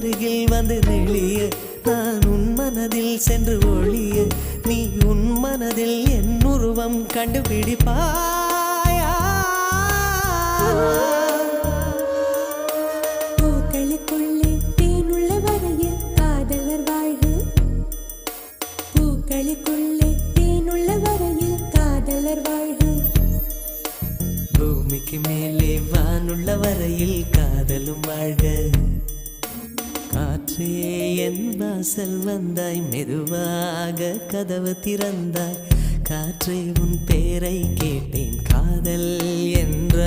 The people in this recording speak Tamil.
அருகில் வந்து நெளிய நான் உன் மனதில் சென்று ஒளிய நீ உன் மனதில் என் உருவம் கண்டுபிடிப்பாயா பூக்களுக்குள்ளே தேனுள்ள வரையில் காதலர் வாழ்வு பூக்களுக்குள்ளே தேனுள்ள வரையில் காதலர் வாழ்வு பூமிக்கு மேலே வானுள்ள வரையில் காதலும் வாழ்க காற்றே என் வாசல் வந்தாய் மெதுவாக கதவு திறந்தாய் காற்றே உன் பேரை கேட்டேன் காதல் என்ற